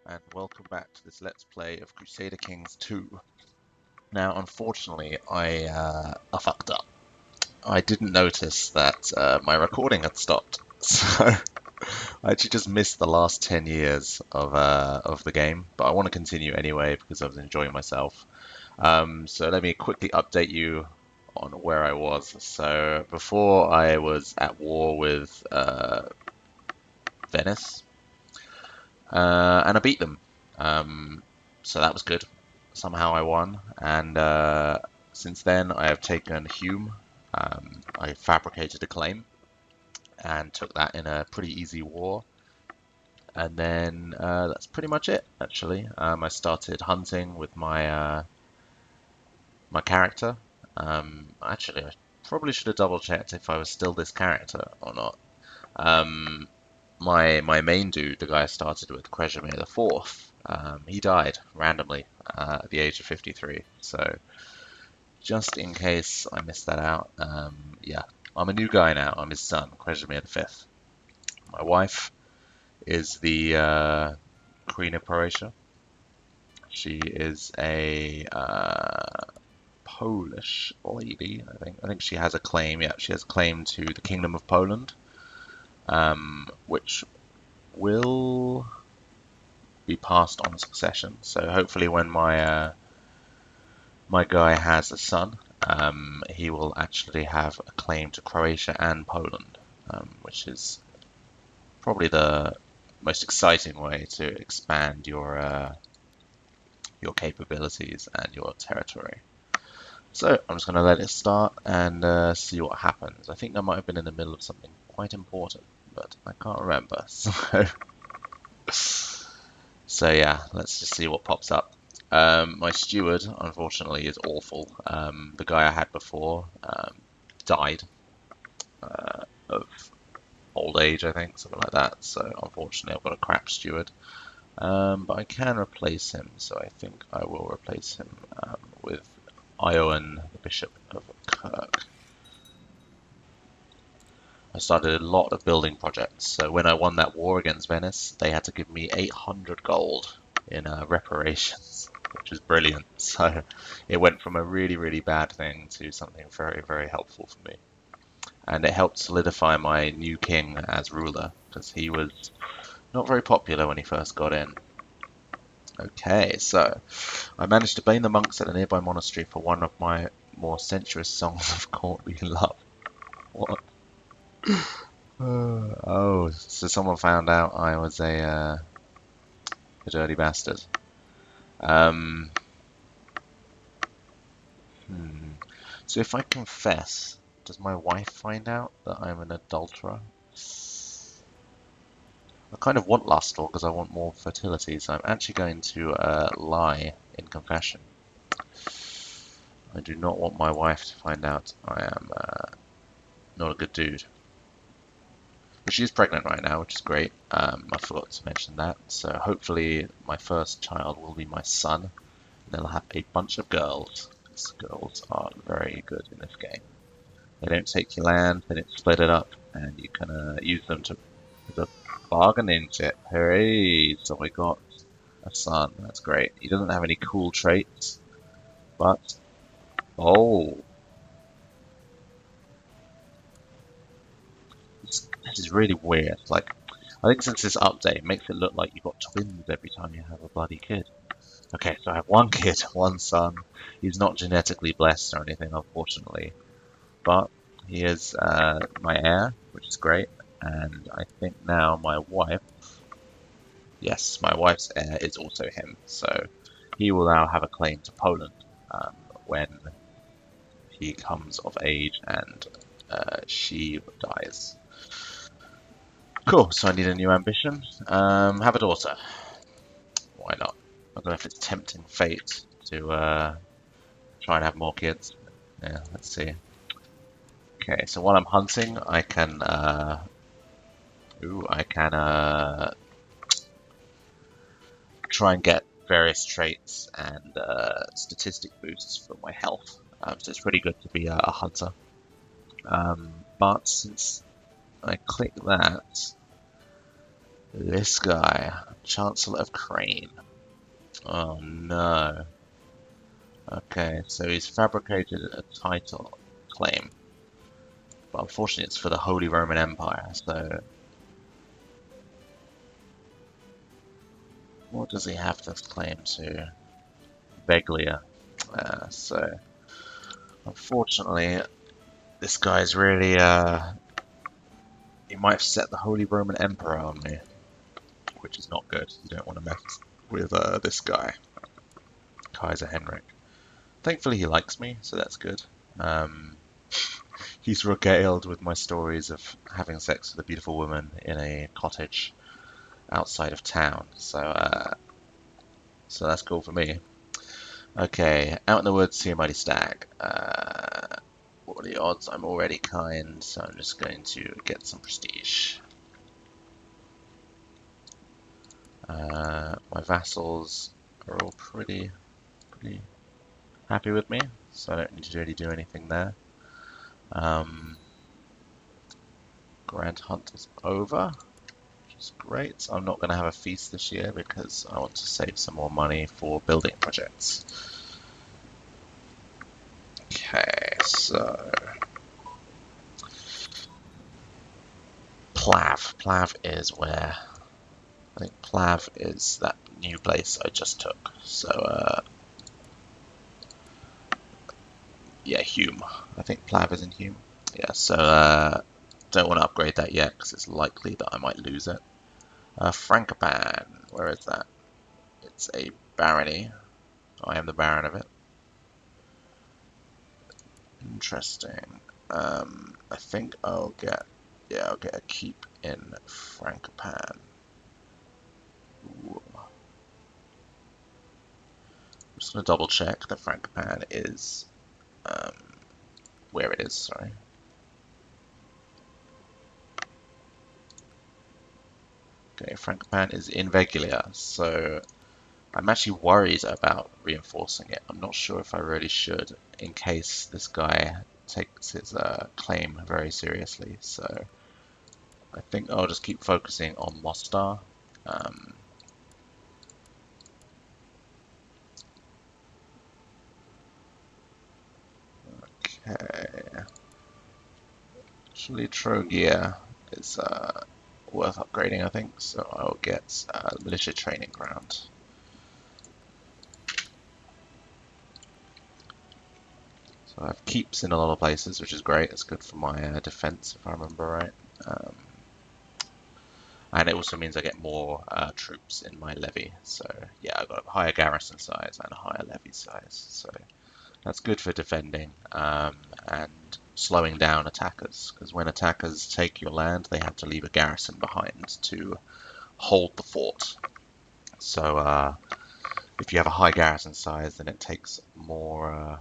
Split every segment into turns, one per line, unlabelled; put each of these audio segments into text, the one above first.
and welcome back to this Let's Play of Crusader Kings 2. Now, unfortunately, I fucked up. I didn't notice that my recording had stopped, so I actually just missed the last 10 years of the game, but I want to continue anyway because I was enjoying myself. So let me quickly update you on where I was. So before I was at war with Venice, and I beat them. So that was good. Somehow I won, and since then I have taken Hume. I fabricated a claim and took that in a pretty easy war. And then that's pretty much it, actually. I started hunting with my my character. Actually, I probably should have double checked if I was still this character or not. Um, my main dude, the guy I started with, Crusader the Fourth, he died randomly at the age of 53. So just in case I missed that out, yeah, I'm a new guy now. I'm his son, Crusader the Fifth. My wife is the Queen of Croatia. She is a Polish lady, I think. I think she has a claim. Yeah, she has a claim to the Kingdom of Poland, which will be passed on succession. So hopefully, when my guy has a son, he will actually have a claim to Croatia and Poland, which is probably the most exciting way to expand your capabilities and your territory. So I'm just going to let it start and see what happens. I think I might have been in the middle of something quite important, but I can't remember. So yeah, let's just see what pops up. My steward, unfortunately, is awful. The guy I had before died of old age, I think, something like that. So unfortunately, I've got a crap steward. But I can replace him, so I think I will replace him with Ioan, the Bishop of Kirk. I started a lot of building projects, so when I won that war against Venice, they had to give me 800 gold in reparations, which was brilliant. So it went from a really, really bad thing to something very, very helpful for me. And it helped solidify my new king as ruler, because he was not very popular when he first got in. Okay, so I managed to blame the monks at a nearby monastery for one of my more sensuous songs of courtly love. What? Oh, so someone found out I was a dirty bastard. Um, hmm. So if I confess, does my wife find out that I'm an adulterer? I kind of want lustful because I want more fertility, so I'm actually going to lie in confession. I do not want my wife to find out I am not a good dude. But she is pregnant right now, which is great. I forgot to mention that. So hopefully my first child will be my son, and they'll have a bunch of girls. Because girls are very good in this game. They don't take your land, they don't split it up, and you can use them to as a bargaining chip. Hooray! So I got a son. That's great. He doesn't have any cool traits, but oh, this is really weird. Like, I think since this update, it makes it look like you've got twins every time you have a bloody kid. Okay, so I have one kid, one son. He's not genetically blessed or anything, unfortunately, but he is my heir, which is great. And I think now my wife, yes, my wife's heir is also him. So he will now have a claim to Poland when he comes of age and she dies. Cool, so I need a new ambition. Have a daughter. Why not? I don't know if it's tempting fate to try and have more kids. Yeah, let's see. Okay, so while I'm hunting, I can try and get various traits and statistic boosts for my health. So it's pretty good to be a hunter. But since I click that, This guy, Chancellor of Crane. Oh no. Okay, so he's fabricated a title claim, but unfortunately it's for the Holy Roman Empire. So what does he have to claim to? Beglia. So unfortunately, this guy's really he might have set the Holy Roman Emperor on me, which is not good. You don't want to mess with this guy, Kaiser Henrik. Thankfully, he likes me, so that's good. Um, he's regaled with my stories of having sex with a beautiful woman in a cottage outside of town, so that's cool for me. Okay, out in the woods, see a mighty stag. What are the odds? I'm already kind, so I'm just going to get some prestige. My vassals are all pretty happy with me, so I don't need to really do anything there. Grand Hunt is over, which is great. I'm not going to have a feast this year because I want to save some more money for building projects. Okay, so Plav. Plav is where I think Plav is that new place I just took. So yeah, Hume. I think Plav is in Hume. Yeah, so don't want to upgrade that yet because it's likely that I might lose it. Frankopan, where is that? It's a barony. I am the baron of it. Interesting. I think I'll get a keep in Frankopan. Ooh. I'm just gonna double check that Frankopan is where it is. Sorry. Okay, Frankopan is in Vegulia, so I'm actually worried about reinforcing it. I'm not sure if I really should, in case this guy takes his claim very seriously. So I think I'll just keep focusing on Mostar. Okay. Actually, Trogia is worth upgrading, I think, so I'll get Militia Training Ground. So I have keeps in a lot of places, which is great. It's good for my defense, if I remember right. And it also means I get more troops in my levy. So yeah, I've got a higher garrison size and a higher levy size. So that's good for defending and slowing down attackers. Because when attackers take your land, they have to leave a garrison behind to hold the fort. So if you have a high garrison size, then it takes more.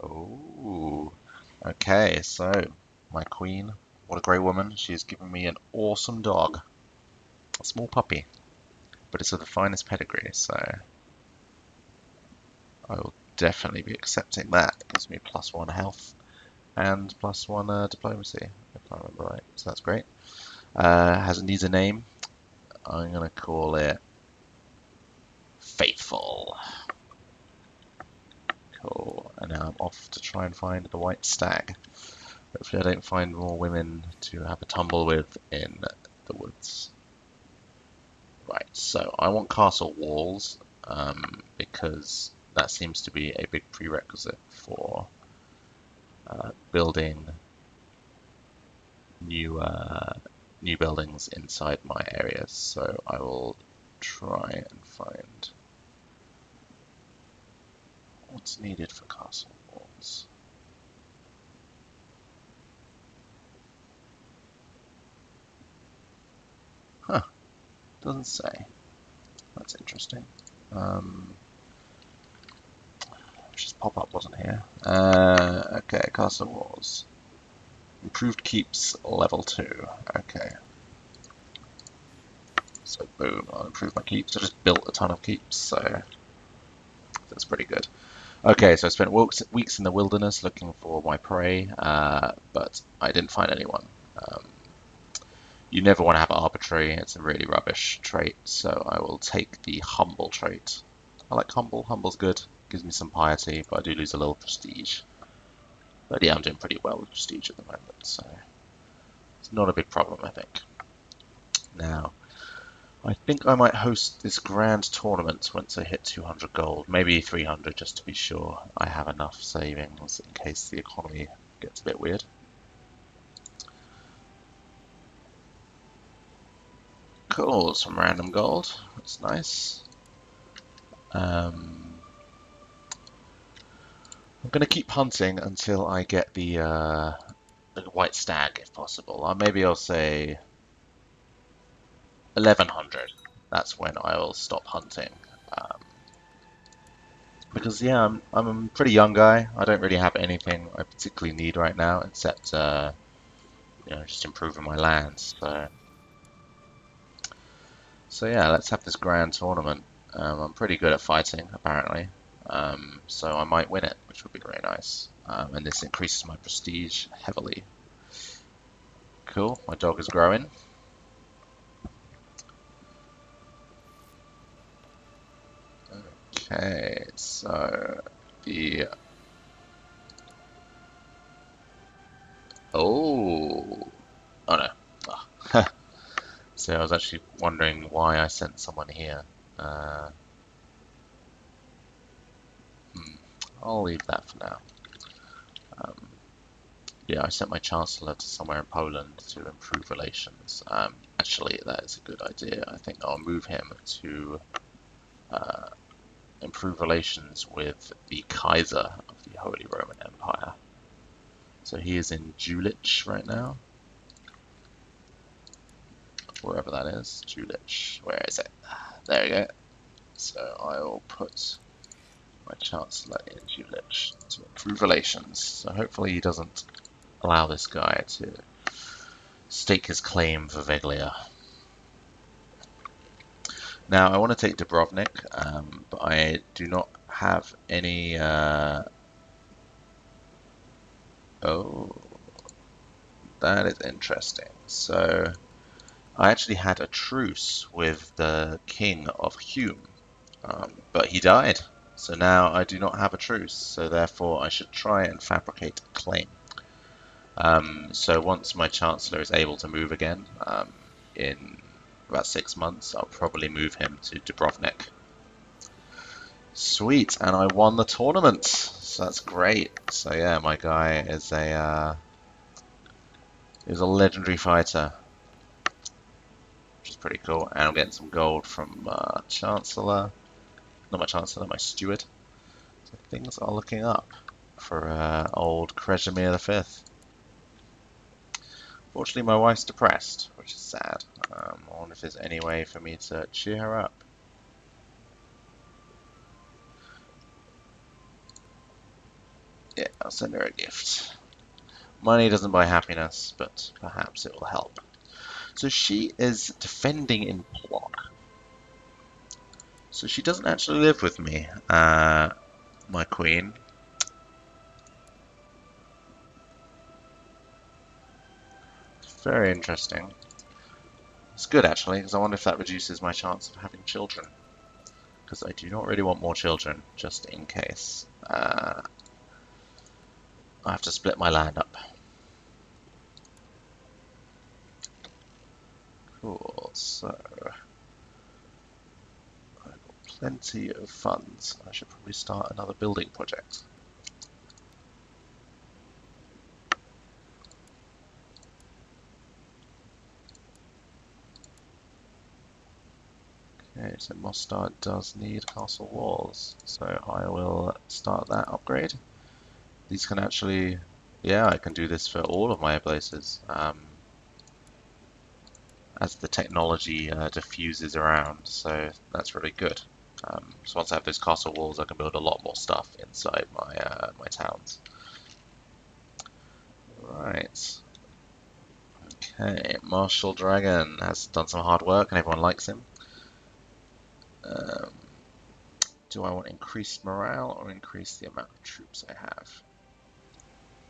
Oh, okay. So my queen, what a great woman. She's given me an awesome dog, a small puppy, but it's of the finest pedigree. So I will definitely be accepting that. It gives me +1 health and +1 diplomacy, if I remember right. So that's great. Needs a name. I'm gonna call it Faithful. Cool. And now I'm off to try and find the white stag. Hopefully I don't find more women to have a tumble with in the woods. Right, so I want castle walls because that seems to be a big prerequisite for building new buildings inside my areas. So I will try and find what's needed for castle walls. Huh, doesn't say. That's interesting. Just pop-up wasn't here. Okay, castle walls. Improved keeps level 2. Okay. So boom, I'll improve my keeps. I just built a ton of keeps, so that's pretty good. Okay, so I spent weeks in the wilderness looking for my prey, but I didn't find anyone. You never want to have arbitrary. It's a really rubbish trait. So I will take the humble trait. I like humble. Humble's good. Gives me some piety, but I do lose a little prestige. But yeah, I'm doing pretty well with prestige at the moment, so it's not a big problem, I think. Now, I think I might host this grand tournament once I hit 200 gold, maybe 300 just to be sure I have enough savings in case the economy gets a bit weird. Cool, some random gold. That's nice. I'm going to keep hunting until I get the white stag, if possible. Or maybe I'll say 1100. That's when I will stop hunting. Because yeah, I'm a pretty young guy. I don't really have anything I particularly need right now, except just improving my lands. So yeah, let's have this grand tournament. I'm pretty good at fighting, apparently. So I might win it, which would be very nice. And this increases my prestige heavily. Cool, my dog is growing. Okay, so the... Oh! Oh no. Oh. So I was actually wondering why I sent someone here. I'll leave that for now. Yeah, I sent my Chancellor to somewhere in Poland to improve relations. Actually, that is a good idea. I think I'll move him to improve relations with the Kaiser of the Holy Roman Empire. So he is in Jülich right now. Wherever that is. Jülich. Where is it? There we go. So I will put my Chancellor in Jülich to improve relations. So hopefully he doesn't allow this guy to stake his claim for Veglia. Now I want to take Dubrovnik, but I do not have any... Oh, that is interesting. So I actually had a truce with the king of Hume, but he died. So now I do not have a truce, so therefore I should try and fabricate a claim. So once my Chancellor is able to move again, in about 6 months, I'll probably move him to Dubrovnik. Sweet, and I won the tournament, so that's great. So yeah, my guy is a legendary fighter, which is pretty cool. And I'm getting some gold from Chancellor, not my Chancellor, my steward. So things are looking up for old Kresimir V. Fortunately, my wife's depressed, which is sad. I wonder if there's any way for me to cheer her up. Yeah, I'll send her a gift. Money doesn't buy happiness, but perhaps it will help. So she is defending in Pollock. So she doesn't actually live with me, my queen. It's very interesting. It's good actually, because I wonder if that reduces my chance of having children. Because I do not really want more children, just in case. I have to split my land up. Cool, so I've got plenty of funds. I should probably start another building project. Okay, so Mostar does need castle walls, so I will start that upgrade. These can actually, yeah, I can do this for all of my places. As the technology diffuses around, so that's really good. So once I have those castle walls, I can build a lot more stuff inside my towns. Right. Okay, Martial Dragon has done some hard work and everyone likes him. Do I want increased morale or increase the amount of troops I have?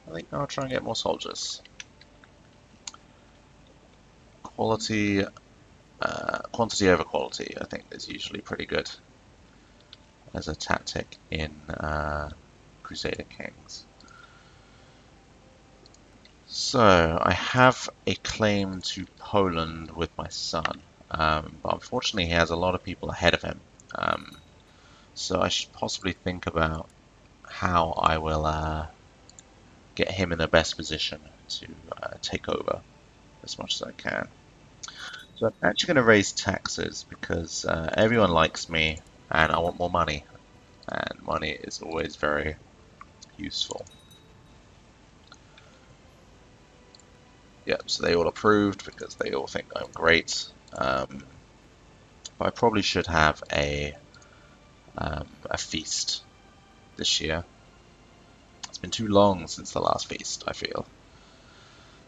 I think I'll try and get more soldiers. quantity over quality, I think, is usually pretty good as a tactic in Crusader Kings. So I have a claim to Poland with my son, but unfortunately he has a lot of people ahead of him. So I should possibly think about how I will get him in the best position to take over as much as I can. So I'm actually going to raise taxes because everyone likes me and I want more money. And money is always very useful. Yep, so they all approved because they all think I'm great. But I probably should have a feast this year. It's been too long since the last feast, I feel.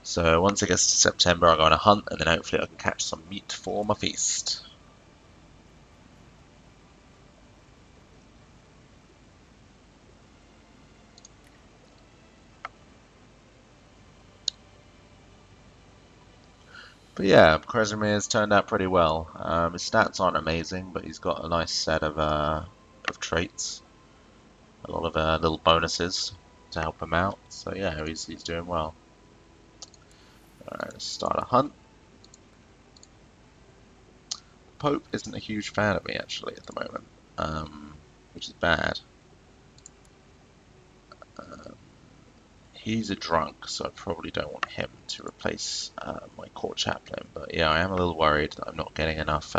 So once it gets to September, I'll go on a hunt, and then hopefully I can catch some meat for my feast. But yeah, Krasimir turned out pretty well. His stats aren't amazing, but he's got a nice set of traits. A lot of little bonuses to help him out. So yeah, he's doing well. Alright, let's start a hunt. Pope isn't a huge fan of me actually at the moment, which is bad. He's a drunk, so I probably don't want him to replace my court chaplain. But yeah, I am a little worried that I'm not getting enough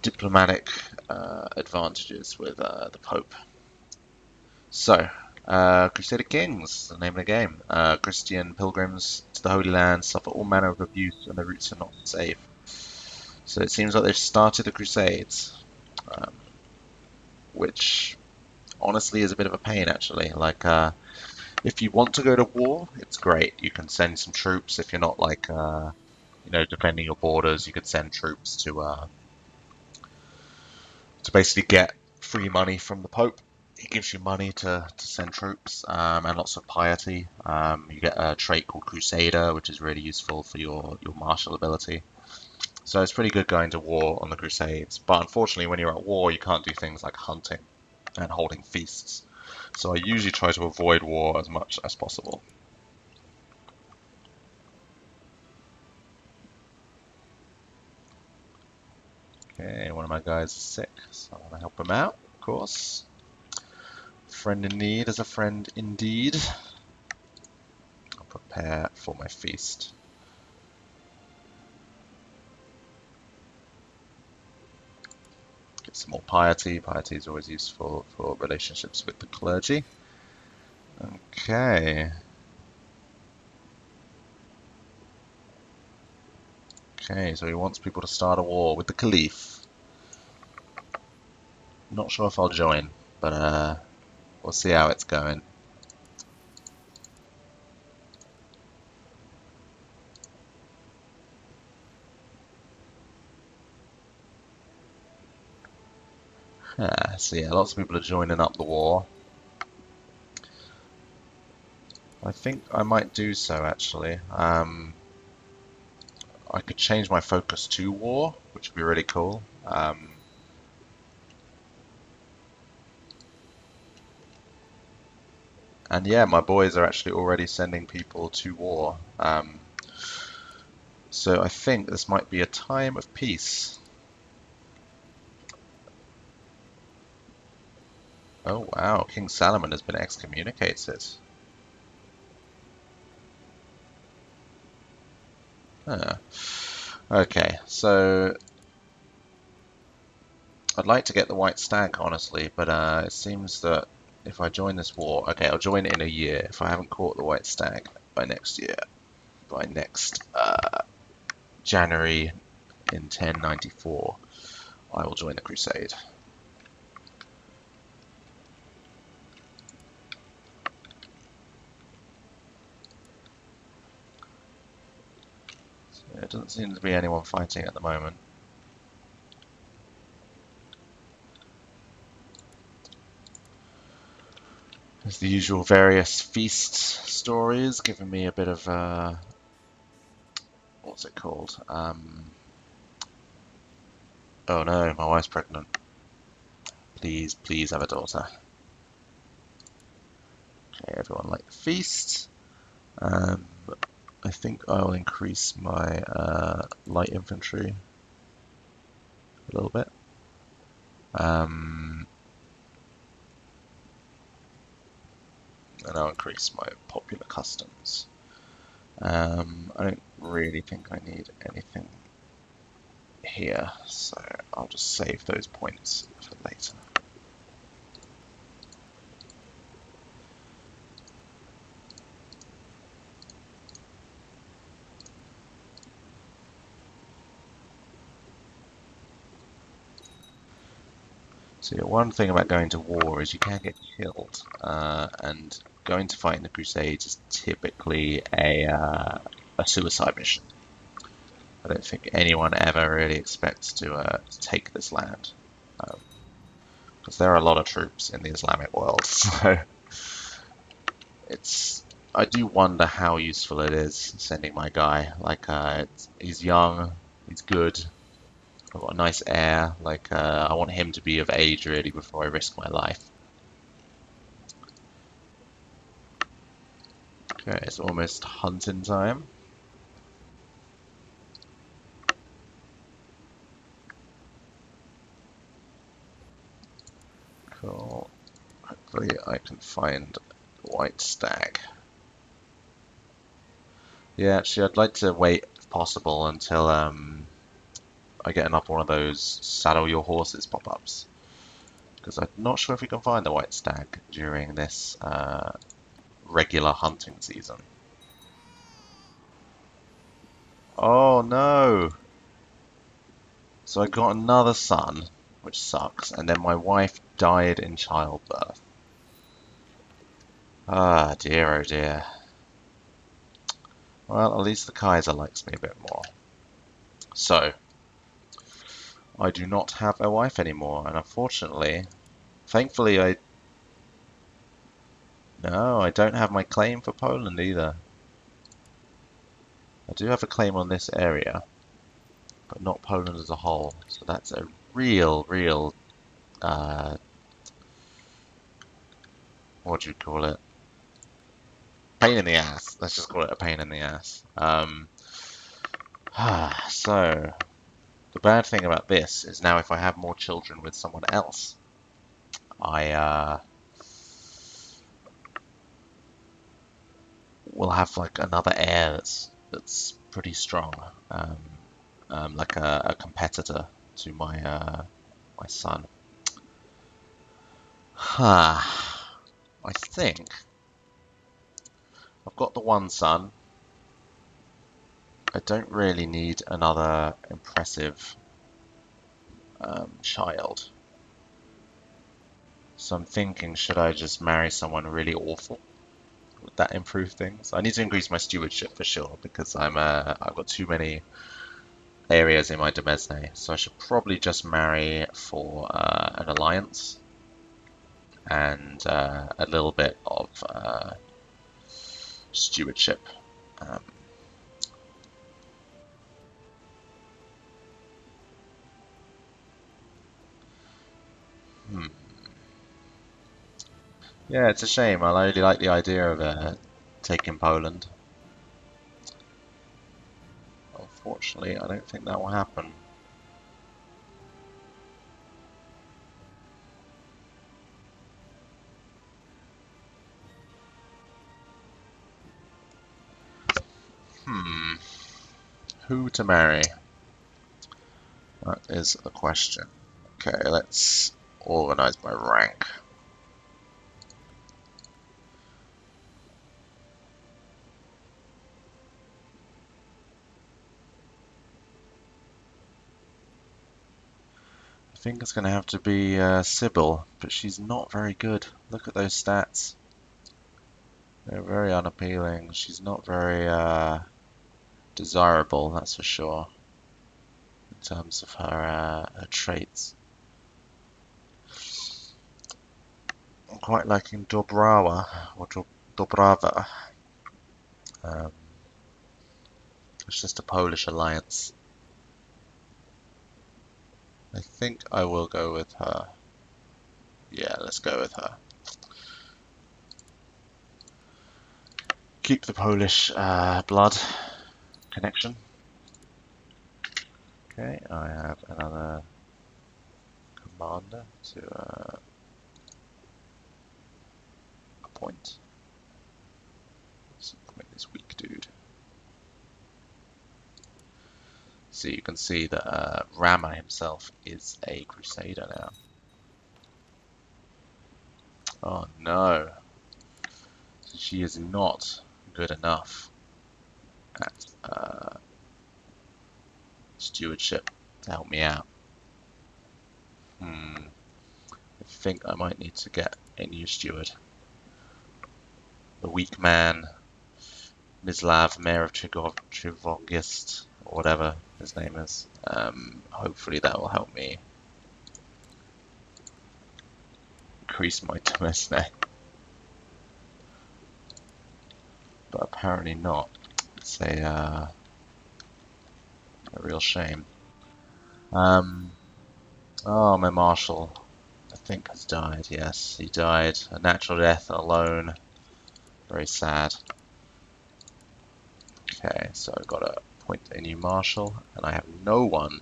diplomatic advantages with the Pope. So, Crusader Kings, the name of the game. Christian pilgrims to the Holy Land suffer all manner of abuse and their routes are not safe. So it seems like they've started the Crusades, which honestly is a bit of a pain actually. Like, if you want to go to war, it's great. You can send some troops. If you're not like, defending your borders, you could send troops to basically get free money from the Pope. He gives you money to send troops and lots of piety. You get a trait called Crusader, which is really useful for your martial ability. So it's pretty good going to war on the Crusades. But unfortunately, when you're at war, you can't do things like hunting and holding feasts. So I usually try to avoid war as much as possible. Okay, one of my guys is sick, so I want to help him out, of course. Friend in need is a friend indeed. I'll prepare for my feast. Get some more piety. Piety is always useful for relationships with the clergy. Okay. Okay, so he wants people to start a war with the Caliph. Not sure if I'll join, but we'll see how it's going. So yeah, lots of people are joining up the war. I think I might do so actually. I could change my focus to war, which would be really cool. And yeah, my boys are actually already sending people to war. So I think this might be a time of peace. Oh wow, King Salomon has been excommunicated. Huh. Okay, so I'd like to get the White Stag, honestly, but it seems that if I join this war, okay, I'll join it in a year. If I haven't caught the White Stag by next year, by next January in 1094, I will join the Crusade. So there doesn't seem to be anyone fighting at the moment. There's the usual various feast stories, giving me a bit of what's it called? Oh no, my wife's pregnant. Please, please have a daughter. Okay, everyone like the feast. I think I'll increase my light infantry a little bit. And I'll increase my popular customs. I don't really think I need anything here, so I'll just save those points for later. So yeah, one thing about going to war is you can get killed, and going to fight in the Crusades is typically a suicide mission. I don't think anyone ever really expects to take this land, because there are a lot of troops in the Islamic world. So I do wonder how useful it is sending my guy. Like, he's young, he's good. I've got a nice heir. Like, I want him to be of age really before I risk my life. Okay, it's almost hunting time. Cool. Hopefully I can find the white stag. Yeah, actually I'd like to wait if possible until I get enough one of those saddle your horses pop-ups. Because I'm not sure if we can find the white stag during this regular hunting season. Oh no! So I got another son, which sucks, and then my wife died in childbirth. Ah, dear, oh dear. Well, at least the Kaiser likes me a bit more. So, I do not have a wife anymore, and unfortunately, thankfully no, I don't have my claim for Poland either. I do have a claim on this area, but not Poland as a whole, so that's a real, what do you call it? Pain in the ass. Let's just call it a pain in the ass. So, the bad thing about this is now if I have more children with someone else, I will have like another heir that's pretty strong, like a competitor to my son. I think I've got the one son. I don't really need another impressive child. So I'm thinking, should I just marry someone really awful? Would that improve things? I need to increase my stewardship for sure because I've got too many areas in my demesne, so I should probably just marry for an alliance and a little bit of stewardship. Um, hmm. Yeah, it's a shame. I really like the idea of taking Poland. Unfortunately, I don't think that will happen. Hmm. Who to marry? That is the question. Okay, let's organize my rank. I think it's going to have to be Sybil, but she's not very good. Look at those stats. They're very unappealing. She's not very desirable, that's for sure, in terms of her traits. I'm quite liking Dobrawa, or Dobrava. Um, It's just a Polish alliance. I think I will go with her. Yeah, let's go with her. Keep the Polish blood connection. Okay, I have another commander to appoint. Let's appoint this weak dude. So you can see that Rama himself is a Crusader now. Oh no, so she is not good enough at stewardship to help me out. I think I might need to get a new steward. The weak man, Mislav, Mayor of Trivogist, or whatever his name is. Hopefully that will help me increase my domestic. But apparently not. It's a real shame. Oh, my marshal, I think has died. Yes, he died. A natural death alone. Very sad. Okay, so I've got to appoint a new marshal, and I have no one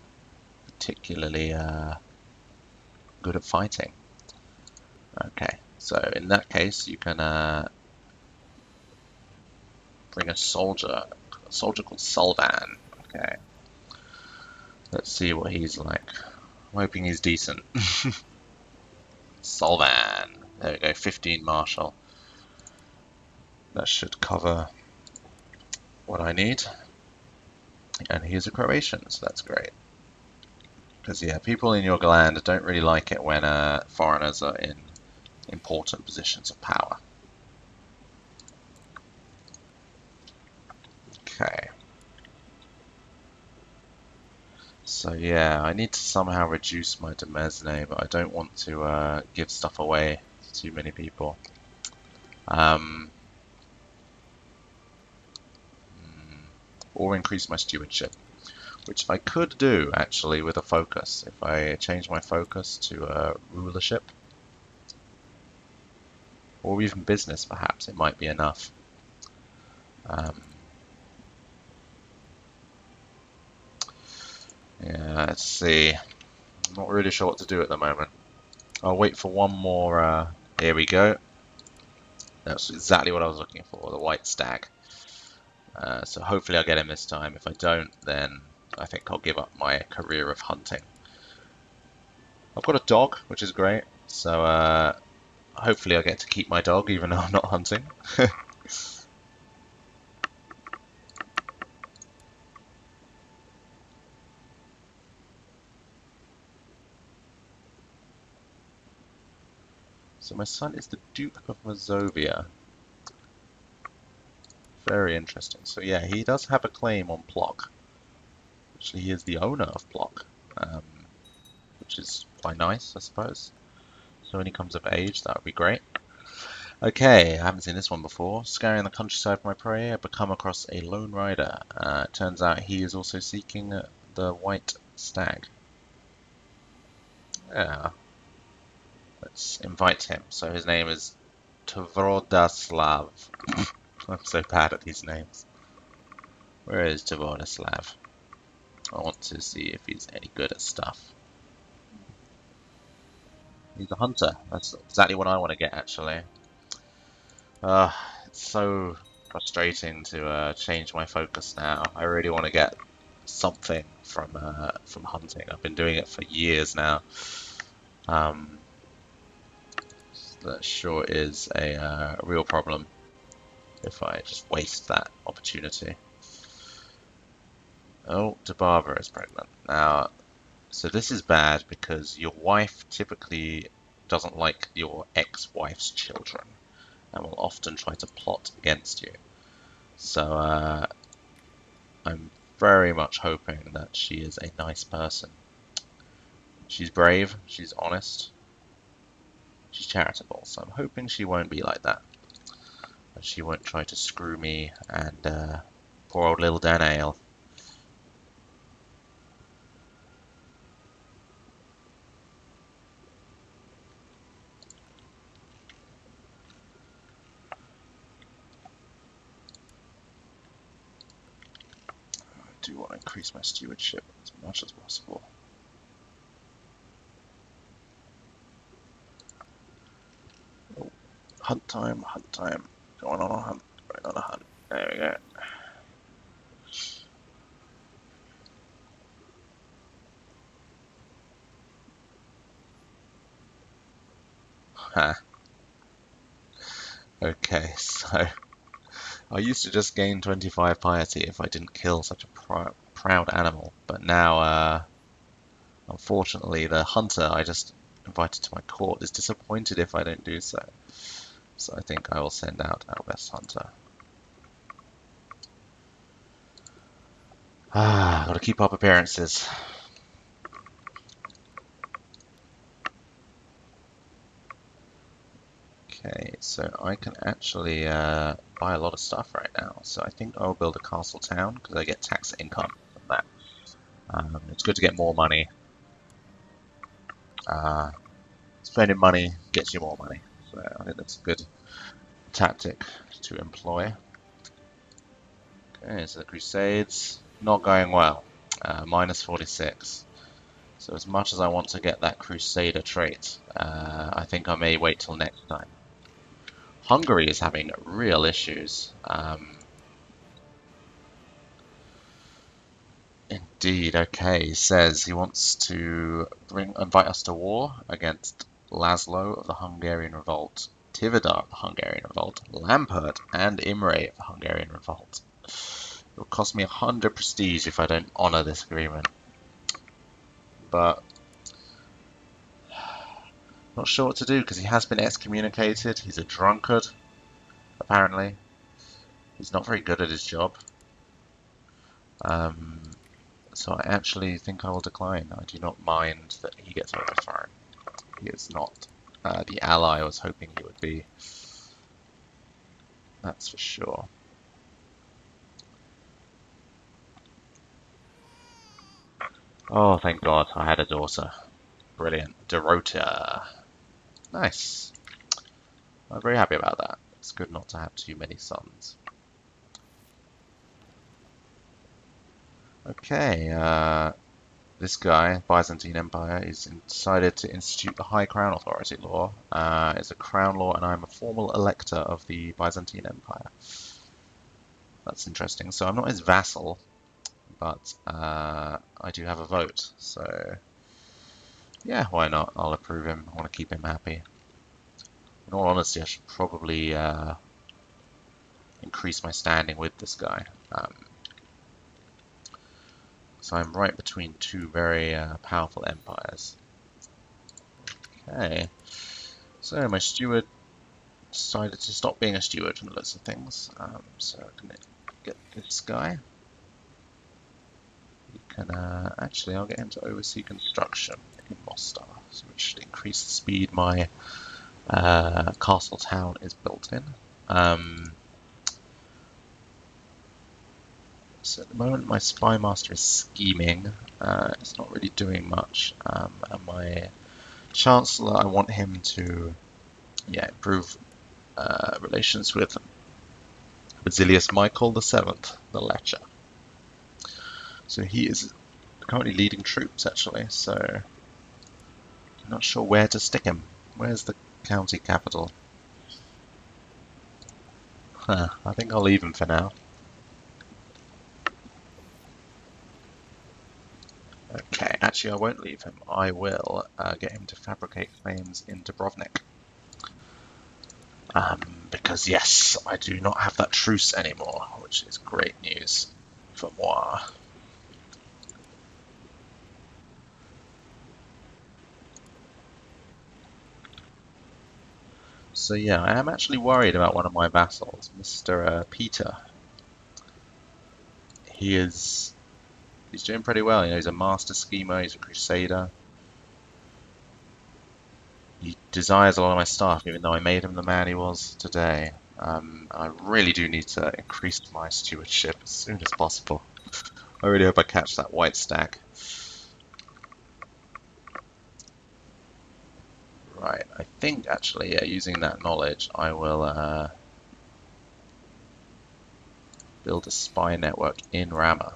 particularly good at fighting. Okay, so in that case, you can bring a soldier called Sulvan. Okay, let's see what he's like. I'm hoping he's decent. Sulvan. There we go, 15 marshal. That should cover what I need. And he's a Croatian, so that's great. Because yeah, people in your land don't really like it when foreigners are in important positions of power. Okay. So yeah, I need to somehow reduce my demesne, but I don't want to give stuff away to too many people. Or increase my stewardship, which I could do actually with a focus. If I change my focus to rulership, or even business perhaps, it might be enough. Yeah, let's see. I'm not really sure what to do at the moment. I'll wait for one more. Here we go. That's exactly what I was looking for, the white stag. So hopefully I'll get him this time. If I don't, then I think I'll give up my career of hunting. I've got a dog, which is great. So hopefully I'll get to keep my dog, even though I'm not hunting. So my son is the Duke of Mazovia. Very interesting. So yeah, he does have a claim on Plock. Actually, he is the owner of Plock, which is quite nice, I suppose. So when he comes of age, that would be great. Okay, I haven't seen this one before. Scouring the countryside for my prey, I become across a lone rider. Turns out he is also seeking the white stag. Yeah. Let's invite him. So his name is Tvorodaslav. I'm so bad at these names. Where is Tvorodaslav? I want to see if he's any good at stuff. He's a hunter. That's exactly what I want to get, actually. It's so frustrating to change my focus now. I really want to get something from hunting. I've been doing it for years now. That sure is a real problem if I just waste that opportunity. Oh, Dubava is pregnant. Now, so this is bad because your wife typically doesn't like your ex-wife's children and will often try to plot against you. So I'm very much hoping that she is a nice person. She's brave, she's honest, she's charitable, so I'm hoping she won't be like that. And she won't try to screw me and poor old little Danael. do want to increase my stewardship as much as possible. Oh, hunt time, hunt time. Going on a hunt, going on a hunt. There we go. Huh. Okay, so I used to just gain 25 piety if I didn't kill such a proud animal, but now, unfortunately, the hunter I just invited to my court is disappointed if I don't do so. So I think I will send out our best hunter. Gotta keep up appearances. Okay, so I can actually buy a lot of stuff right now. So I think I'll build a castle town because I get tax income from that. It's good to get more money. Spending money gets you more money. So I think that's a good tactic to employ. Okay, so the Crusades, not going well. Minus 46. So as much as I want to get that Crusader trait, I think I may wait till next time. Hungary is having real issues. Indeed, okay. He says he wants to invite us to war against Laszlo of the Hungarian Revolt, Tivadar of the Hungarian Revolt, Lampert and Imre of the Hungarian Revolt. It will cost me 100 prestige if I don't honor this agreement. But not sure what to do because he has been excommunicated. He's a drunkard, apparently. He's not very good at his job. So I actually think I will decline. I do not mind that he gets overthrown. He is not the ally I was hoping he would be. That's for sure. Oh, thank God, I had a daughter. Brilliant. Dorota. Nice. I'm very happy about that. It's good not to have too many sons. Okay, this guy, Byzantine Empire, is decided to institute the High Crown Authority law. It's a crown law, and I'm a formal elector of the Byzantine Empire. That's interesting. So I'm not his vassal, but I do have a vote. So yeah, why not? I'll approve him. I want to keep him happy. In all honesty, I should probably increase my standing with this guy. So I'm right between two very powerful empires. Okay, so my steward decided to stop being a steward from the list of things. So I can get this guy. You can actually, I'll get him to oversee construction in Mostar, so which should increase the speed my castle town is built in. So at the moment my spy master is scheming. It's not really doing much. And my chancellor, I want him to improve relations with Basilius Michael VII, the Lecher. So he is currently leading troops actually, so I'm not sure where to stick him. Where's the county capital? I think I'll leave him for now. Okay, actually I won't leave him. I will get him to fabricate claims in Dubrovnik. Because yes, I do not have that truce anymore, which is great news for moi. So yeah, I am actually worried about one of my vassals, Mr. Peter. He's doing pretty well. You know, he's a master schemer, he's a crusader. He desires a lot of my stuff, even though I made him the man he was today. I really do need to increase my stewardship as soon as possible. I really hope I catch that white stack. Right, I think actually, yeah, using that knowledge, I will build a spy network in Rama.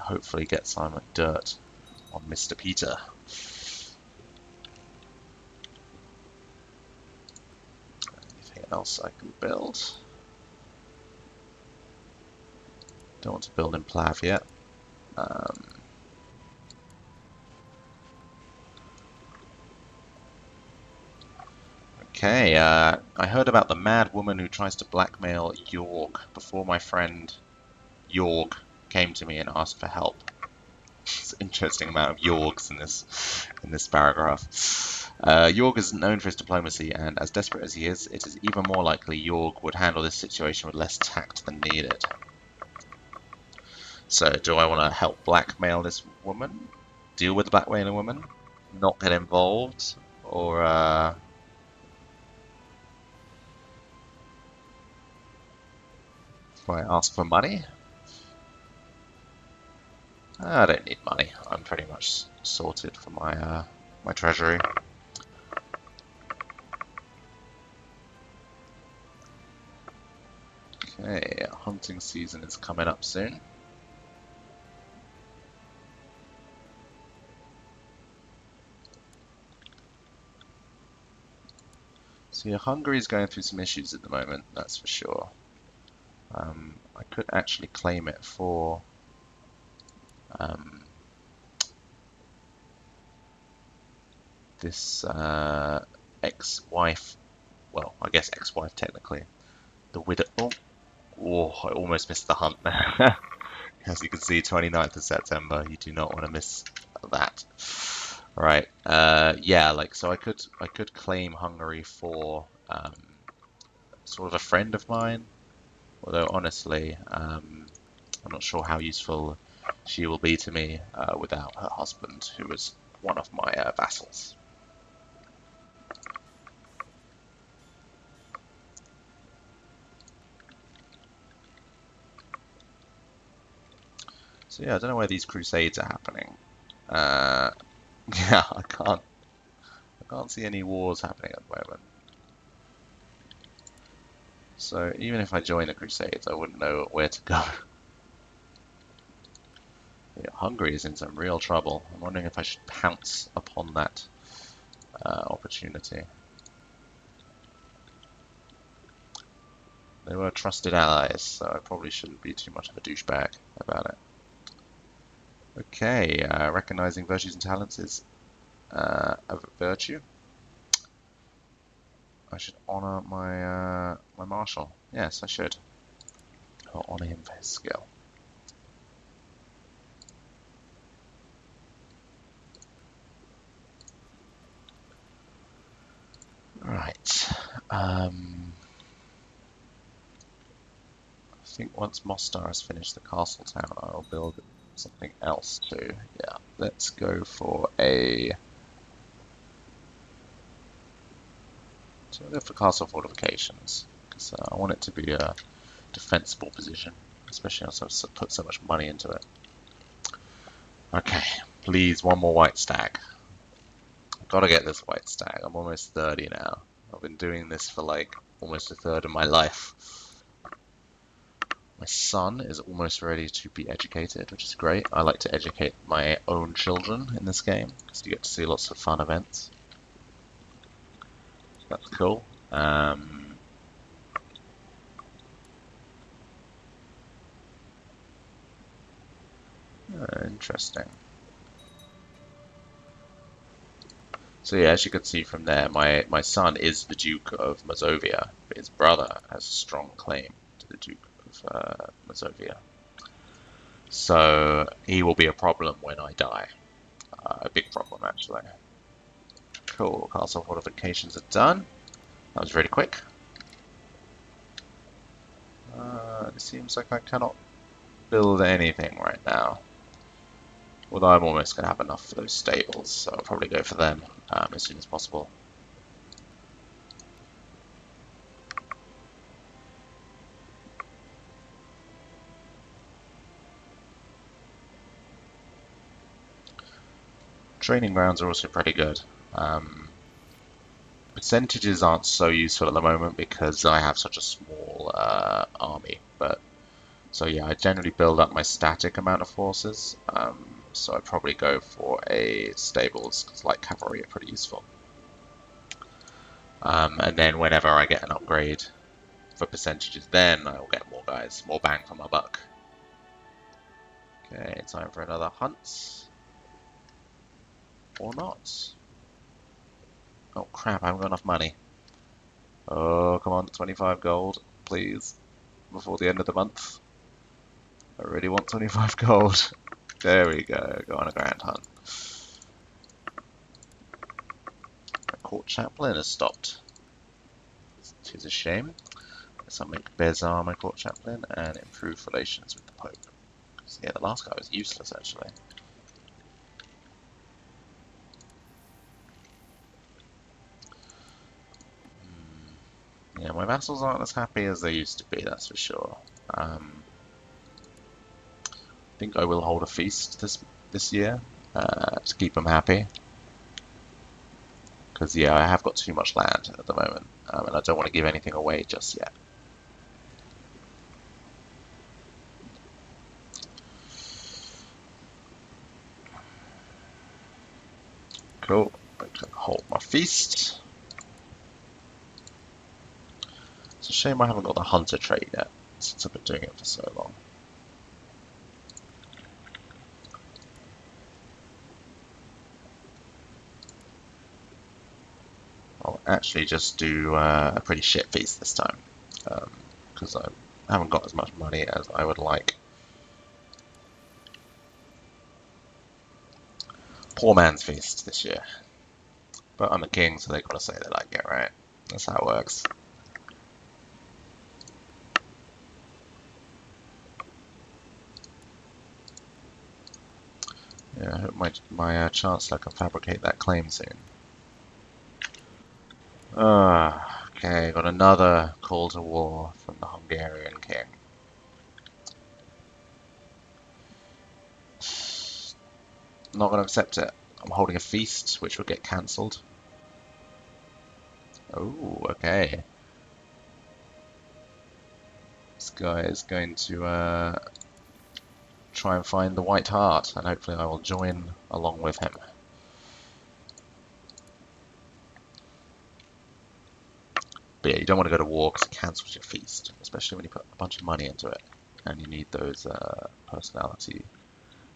hopefully get some dirt on Mr. Peter. Anything else I can build? Don't want to build in Plav yet. Okay, I heard about the mad woman who tries to blackmail Yorg before my friend Yorg came to me and asked for help. It's an interesting amount of Yorgs in this paragraph. Yorg is known for his diplomacy, and as desperate as he is, it is even more likely Yorg would handle this situation with less tact than needed. So, do I want to help blackmail this woman? Deal with the blackmailing woman? Not get involved? Or, do I ask for money? I don't need money. I'm pretty much sorted for my my treasury. Okay, hunting season is coming up soon. So yeah, Hungary's going through some issues at the moment, that's for sure. I could actually claim it for this ex-wife, well, I guess ex-wife technically, the widow. Oh, I almost missed the hunt there. As you can see, 29th of September, you do not want to miss that. Right, yeah, like, so I could claim Hungary for sort of a friend of mine, although honestly, I'm not sure how useful she will be to me without her husband, who was one of my vassals. So yeah, I don't know where these crusades are happening. Yeah, I can't see any wars happening at the moment. So even if I join the crusades, I wouldn't know where to go. Yeah, Hungary is in some real trouble. I'm wondering if I should pounce upon that opportunity. They were trusted allies, so I probably shouldn't be too much of a douchebag about it. Okay, recognizing virtues and talents is a virtue. I should honor my my marshal. Yes, I should. I'll honor him for his skill. Right. I think once Mostar has finished the castle town, I'll build something else too. Yeah, let's go for a. So I'll go for castle fortifications because I want it to be a defensible position, especially as I've put so much money into it. Okay, please, one more white stag. I've got to get this white stag. I'm almost 30 now. I've been doing this for like almost a third of my life. My son is almost ready to be educated, which is great. I like to educate my own children in this game because you get to see lots of fun events. That's cool. Interesting. So yeah, as you can see from there, my son is the Duke of Mazovia, but his brother has a strong claim to the Duke of Mazovia. So he will be a problem when I die. A big problem, actually. Cool, castle fortifications are done. That was really quick. It seems like I cannot build anything right now. Although I'm almost going to have enough for those stables, so I'll probably go for them as soon as possible. Training grounds are also pretty good. Percentages aren't so useful at the moment because I have such a small army, but So yeah, I generally build up my static amount of forces. So I'd probably go for a stables, because light cavalry are pretty useful. And then whenever I get an upgrade for percentages, then I'll get more guys, more bang for my buck. Okay, time for another hunt. Or not. Oh crap, I haven't got enough money. Oh, come on, 25 gold, please, before the end of the month. I really want 25 gold. There we go, go on a grand hunt. My court chaplain has stopped, which is a shame. Guess I'll make Bezar my court chaplain and improve relations with the Pope. Yeah, the last guy was useless actually. Yeah, my vassals aren't as happy as they used to be, that's for sure. I think I will hold a feast this year to keep them happy. Because yeah, I have got too much land at the moment, and I don't want to give anything away just yet. Cool. I can hold my feast. It's a shame I haven't got the hunter trait yet, since I've been doing it for so long. I'll actually just do a pretty shit feast this time, because I haven't got as much money as I would like. Poor man's feast this year. But I'm the king, so they've got to say they like it, right? That's how it works. Yeah, I hope my Chancellor can fabricate that claim soon. Okay, got another call to war from the Hungarian king. Not going to accept it. I'm holding a feast, which will get cancelled. Oh, okay. This guy is going to try and find the White Hart, and hopefully I will join along with him. But yeah, you don't want to go to war because it cancels your feast, especially when you put a bunch of money into it, and you need those personality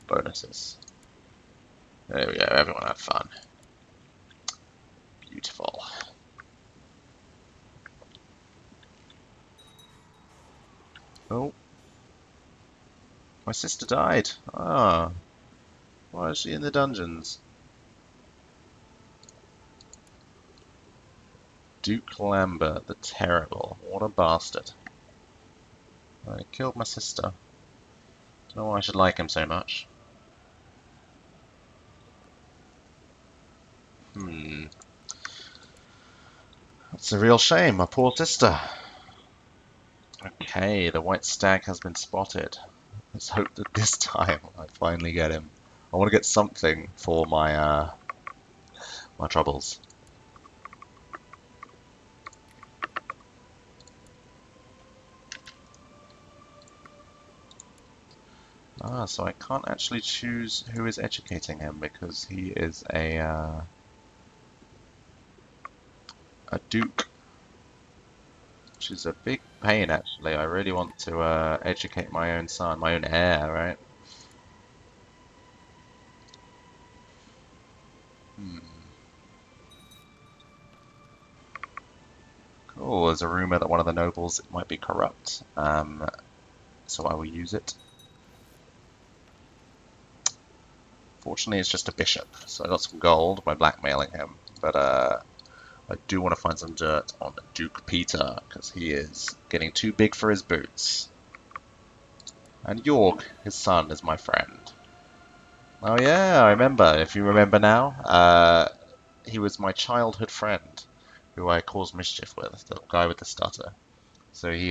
bonuses. There we go, everyone had fun. Beautiful. Oh, my sister died. Ah, why is she in the dungeons? Duke Lambert the Terrible. What a bastard. I killed my sister. Don't know why I should like him so much. That's a real shame, my poor sister. Okay, the white stag has been spotted. Let's hope that this time I finally get him. I want to get something for my my troubles. Ah, so I can't actually choose who is educating him because he is a duke, which is a big pain actually. I really want to educate my own son, my own heir, right? Cool, there's a rumor that one of the nobles might be corrupt, so I will use it. Fortunately, it's just a bishop, so I got some gold by blackmailing him, but I do want to find some dirt on Duke Peter, because he is getting too big for his boots. And York, his son, is my friend. Oh yeah, I remember. If you remember now, he was my childhood friend, who I caused mischief with, the guy with the stutter. So he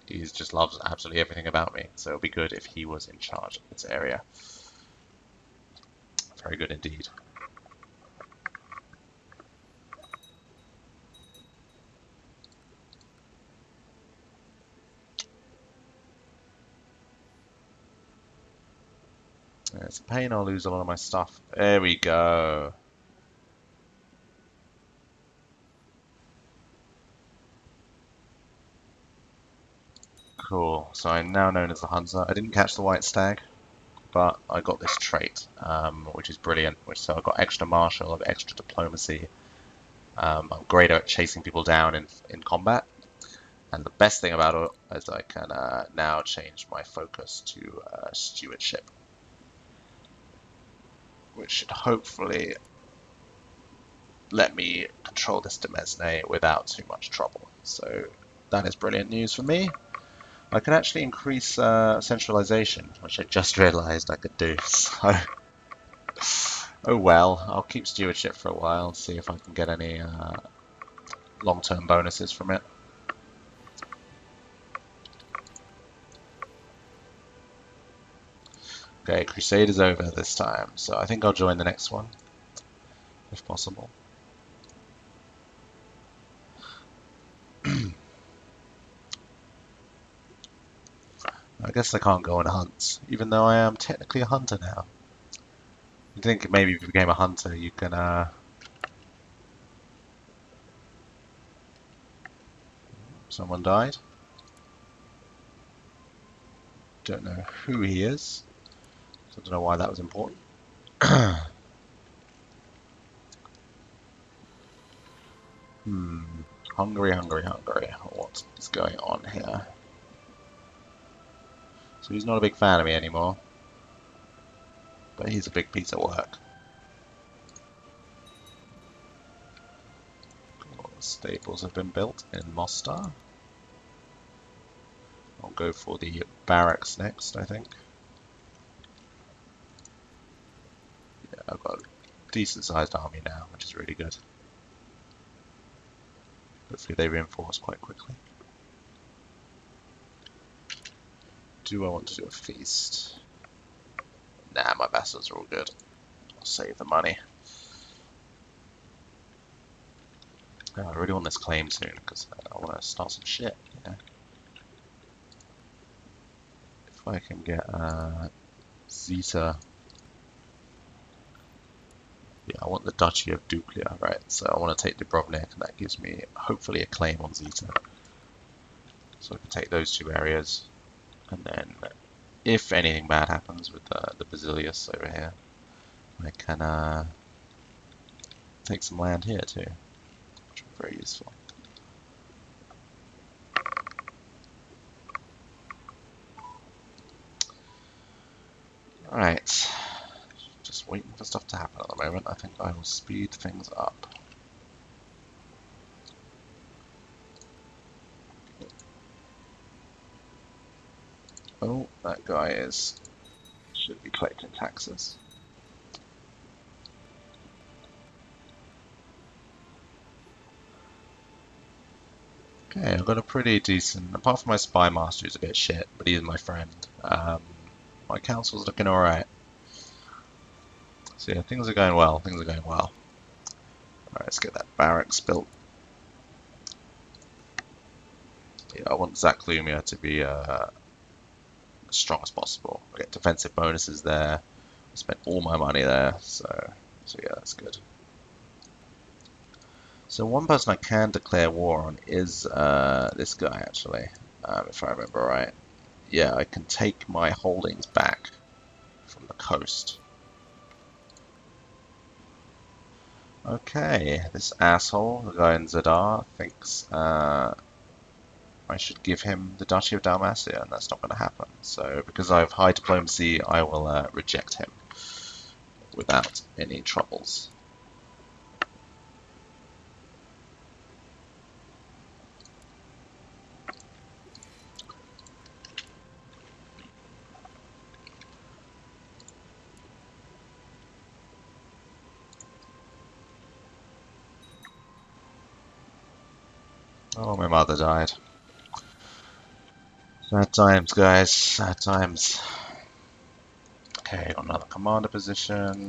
just loves absolutely everything about me. So it'd be good if he was in charge of this area. Very good indeed. It's a pain I'll lose a lot of my stuff. There we go. Cool. So I'm now known as the Hunter. I didn't catch the white stag, but I got this trait, which is brilliant. So I've got extra martial, I've extra diplomacy. I'm great at chasing people down in combat. And the best thing about it is I can now change my focus to stewardship, which should hopefully let me control this Demesne without too much trouble. So that is brilliant news for me. I can actually increase centralization, which I just realized I could do. So, oh well, I'll keep stewardship for a while and see if I can get any long-term bonuses from it. Okay, Crusader's over this time, so I think I'll join the next one, if possible. I guess I can't go on hunts, even though I am technically a hunter now. You'd think maybe if you became a hunter, you can, someone died. Don't know who he is, so I don't know why that was important. Hungary, Hungary, Hungary. What is going on here? So he's not a big fan of me anymore, but he's a big piece of work. Cool. Stables have been built in Mostar. I'll go for the barracks next, I think. Yeah, I've got a decent sized army now, which is really good. Hopefully they reinforce quite quickly. Do I want to do a feast? Nah, my vassals are all good. I'll save the money. Oh, I really want this claim soon because I want to start some shit, you know. If I can get Zeta. Yeah, I want the Duchy of Duklia, right? So I want to take Dubrovnik, and that gives me hopefully a claim on Zeta. So I can take those two areas, and then if anything bad happens with the Basilius over here, I can take some land here too, which is very useful. Alright, just waiting for stuff to happen at the moment. I think I will speed things up. Oh, that guy should be collecting taxes. Okay, I've got a pretty decent, apart from my spy master who's a bit shit, but he's my friend. My council's looking alright. So yeah, things are going well, things are going well. Alright, let's get that barracks built. Yeah, I want Zaklumia to be as strong as possible. I get defensive bonuses there. I spent all my money there, so yeah, that's good. So one person I can declare war on is this guy actually, if I remember right. Yeah, I can take my holdings back from the coast. Okay, this asshole, the guy in Zadar, thinks I should give him the Duchy of Dalmatia, and that's not going to happen. So, because I have high diplomacy, I will reject him without any troubles. Oh, my mother died. Sad times, guys. Sad times. Okay, got another commander position.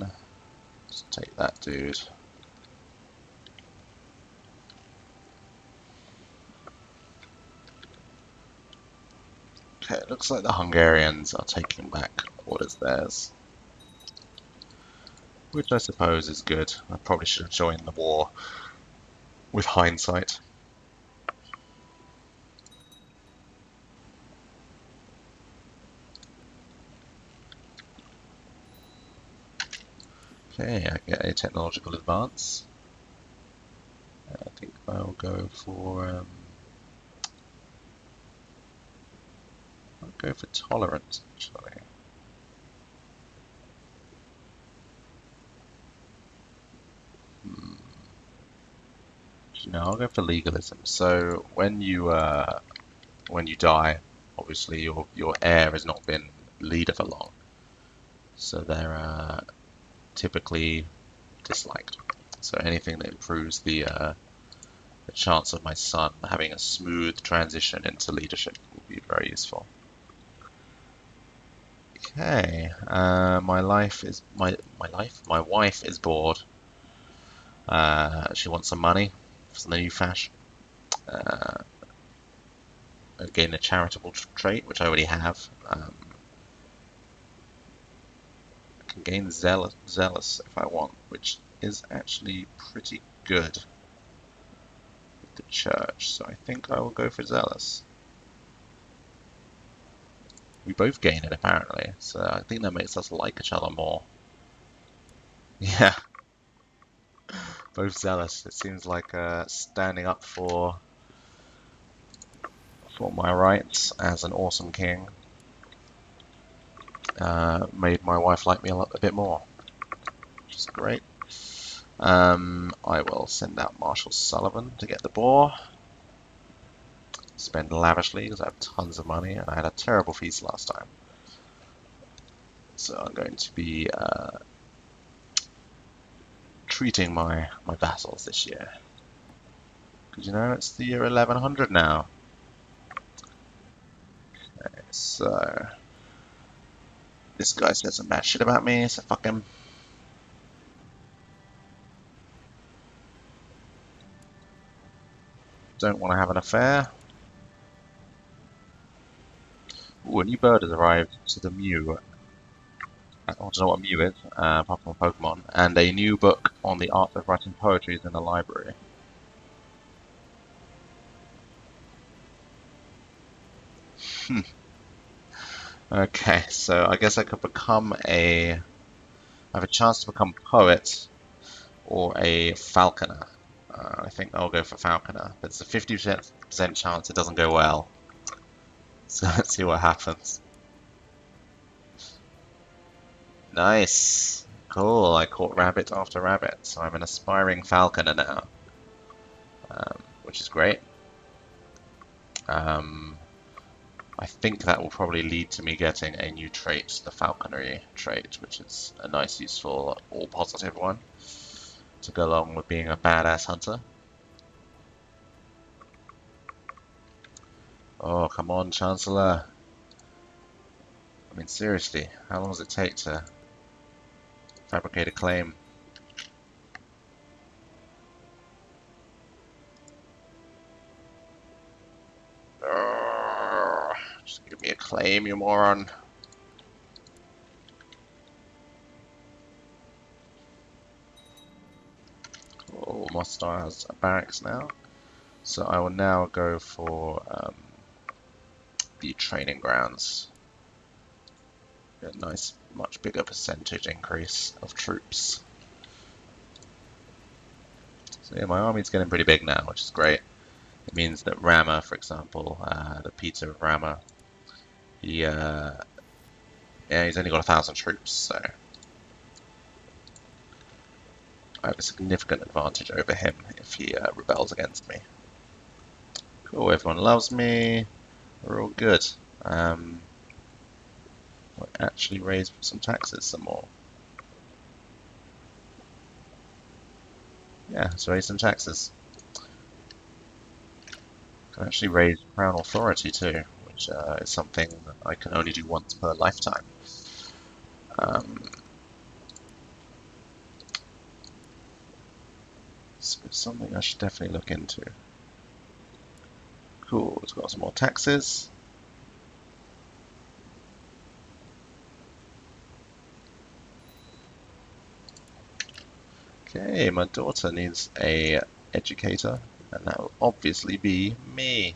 Let's take that dude. Okay, it looks like the Hungarians are taking back what is theirs. which I suppose is good. I probably should have joined the war with hindsight. Okay, I get a technological advance. I think I'll go for tolerance actually. Hmm. No, I'll go for legalism. So when you die, obviously your heir has not been leader for long, so they're typically disliked. So anything that improves the chance of my son having a smooth transition into leadership will be very useful. Okay, my wife is bored. She wants some money for the new fashion. Uh, Again, a charitable trait, which I already have. I can gain zealous if I want, which is actually pretty good with the church. So I think I will go for zealous. We both gain it apparently, so I think that makes us like each other more. Yeah, both zealous. It seems like standing up for my rights as an awesome king made my wife like me a bit more, which is great. I will send out Marshal Sullivan to get the boar. Spend lavishly because I have tons of money and I had a terrible feast last time. So I'm going to be treating my vassals this year. Because you know, it's the year 1100 now. Okay, so this guy said some bad shit about me, so fuck him. Don't want to have an affair. Ooh, a new bird has arrived to the Mew. I don't know what a Mew is, apart from a Pokemon. And a new book on the art of writing poetry is in the library. Okay, so I guess I could I have a chance to become poet or a falconer. I think I'll go for falconer, but it's a 50% chance it doesn't go well. So let's see what happens. Nice. Cool, I caught rabbit after rabbit, so I'm an aspiring falconer now, which is great. Um, I think that will probably lead to me getting a new trait, the falconry trait, which is a nice, useful, all positive one to go along with being a badass hunter. Oh, come on, Chancellor. I mean, seriously, how long does it take to fabricate a claim? Urgh, just give me a claim, you moron. Oh, Mostar has a barracks now. So I will now go for the training grounds. A nice, much bigger percentage increase of troops. So yeah, my army's getting pretty big now, which is great. It means that Rama, for example, the Peter of Rama, yeah, he's only got 1,000 troops, so I have a significant advantage over him if he rebels against me. Cool, everyone loves me. We're all good. We'll actually raise some taxes some more. Yeah, let's raise some taxes. Can actually raise crown authority too, which is something that I can only do once per lifetime. So it's something I should definitely look into. Cool, it's got some more taxes. Okay, my daughter needs a educator, and that will obviously be me.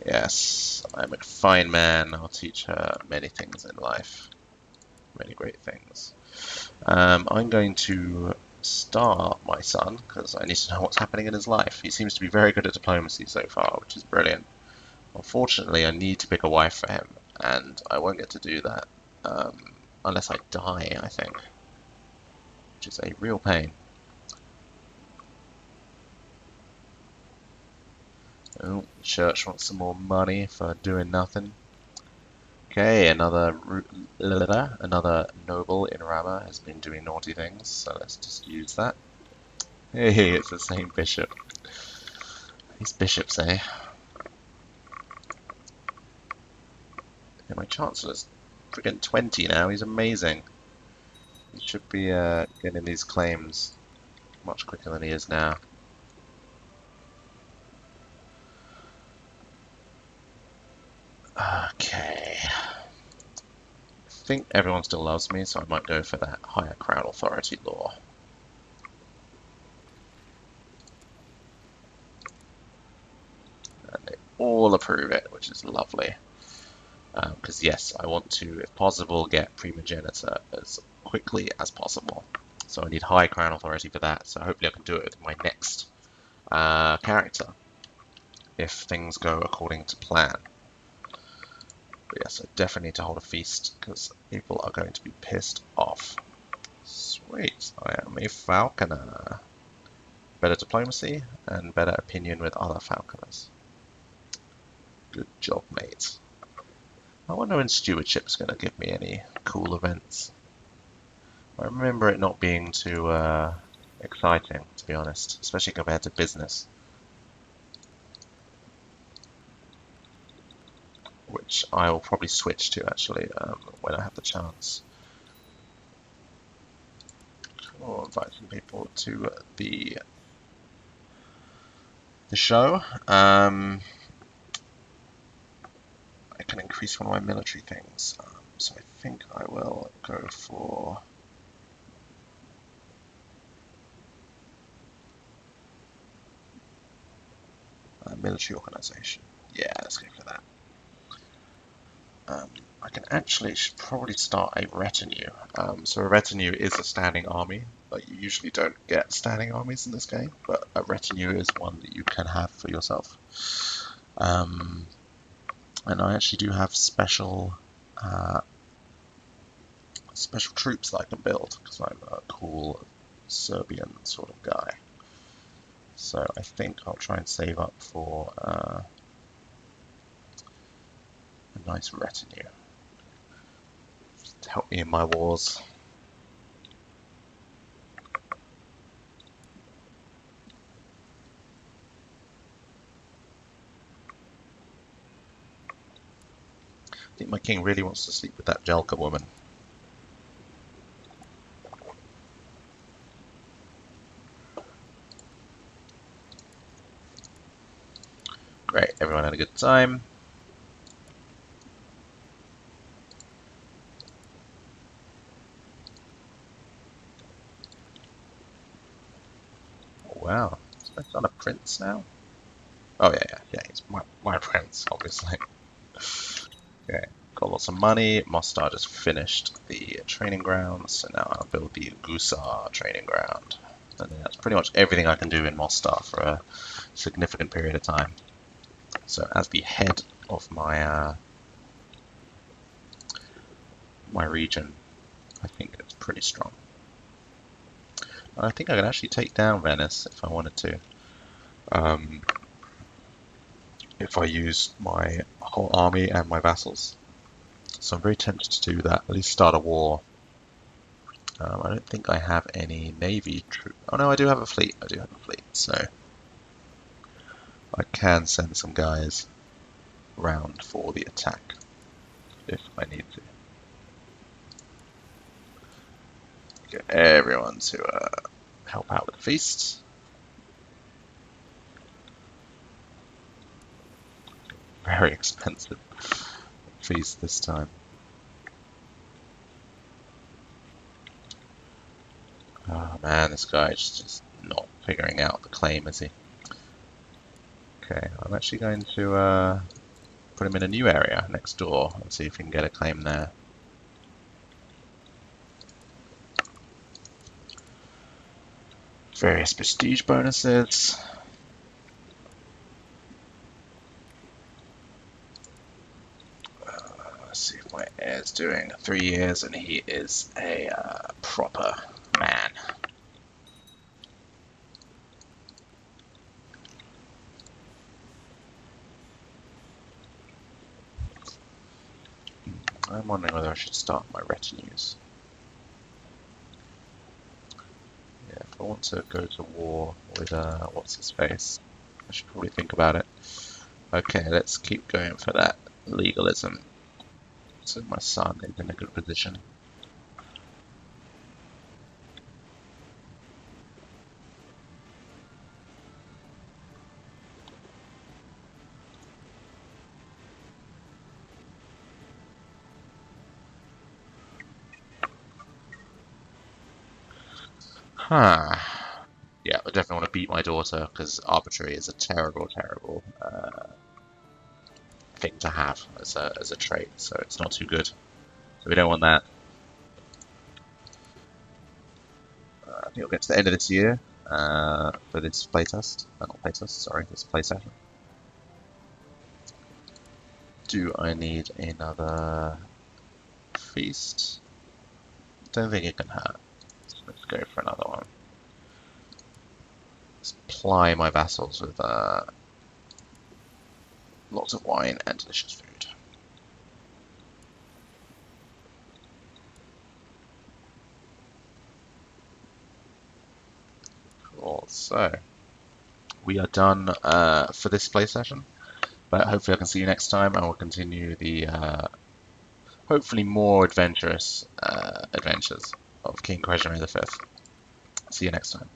Yes, I'm a fine man. I'll teach her many things in life, many great things. I'm going to start my son because I need to know what's happening in his life. He seems to be very good at diplomacy so far, which is brilliant. Unfortunately, I need to pick a wife for him, and I won't get to do that unless I die, I think, which is a real pain. Oh, church wants some more money for doing nothing. Okay, another noble in Rama has been doing naughty things, so let's just use that. Hey, it's the same bishop. These bishops, eh? Yeah, my chancellor's friggin' 20 now. He's amazing. He should be getting these claims much quicker than he is now. Okay. I think everyone still loves me, so I might go for that higher crown authority law. And they all approve it, which is lovely. Because yes, I want to, if possible, get primogeniture as quickly as possible. So I need high crown authority for that, so hopefully I can do it with my next character, if things go according to plan. But yes, I definitely need to hold a feast, because people are going to be pissed off. Sweet, I am a falconer. Better diplomacy, and better opinion with other falconers. Good job, mate. I wonder when stewardship's going to give me any cool events. I remember it not being too exciting, to be honest, especially compared to business, which I will probably switch to actually when I have the chance. Or inviting people to the show. I can increase one of my military things, so I think I will go for military organization. Yeah, let's go for that. I can actually should probably start a retinue. So a retinue is a standing army. Like you usually don't get standing armies in this game, but a retinue is one that you can have for yourself. And I actually do have special troops that I can build because I'm a cool Serbian sort of guy. So I think I'll try and save up for a nice retinue to help me in my wars. I think my king really wants to sleep with that Jelka woman. Great, everyone had a good time. Oh, wow, is my son a prince now? Oh yeah, he's my prince, obviously. Okay, got lots of money. Mostar just finished the training ground, so now I'll build the Gusar training ground. And then that's pretty much everything I can do in Mostar for a significant period of time. So as the head of my my region, I think it's pretty strong. And I think I could actually take down Venice if I wanted to. If I use my whole army and my vassals. So I'm very tempted to do that, at least start a war. I don't think I have any navy troops. Oh no, I do have a fleet. I do have a fleet, so I can send some guys round for the attack if I need to. Get everyone to help out with the feast. Very expensive feast this time. Man, this guy is just not figuring out the claim, is he? Okay, I'm actually going to put him in a new area next door and see if we can get a claim there. Various prestige bonuses. Let's see if my heir's doing 3 years, and he is a proper man. I'm wondering whether I should start my retinues. Yeah, if I want to go to war with what's his face, I should probably think about it. Okay, let's keep going for that legalism. So my son is in a good position. Huh. Yeah, I definitely want to beat my daughter because arbitrary is a terrible, terrible thing to have as a trait. So it's not too good. So we don't want that. I think we'll get to the end of this year for this playtest. Not playtest, sorry, this play session. Do I need another feast? Don't think it can hurt. So let's go for another one. Supply my vassals with lots of wine and delicious food. Cool. So we are done for this play session, but hopefully I can see you next time, and we'll continue the hopefully more adventurous adventures of King Croatia V. See you next time.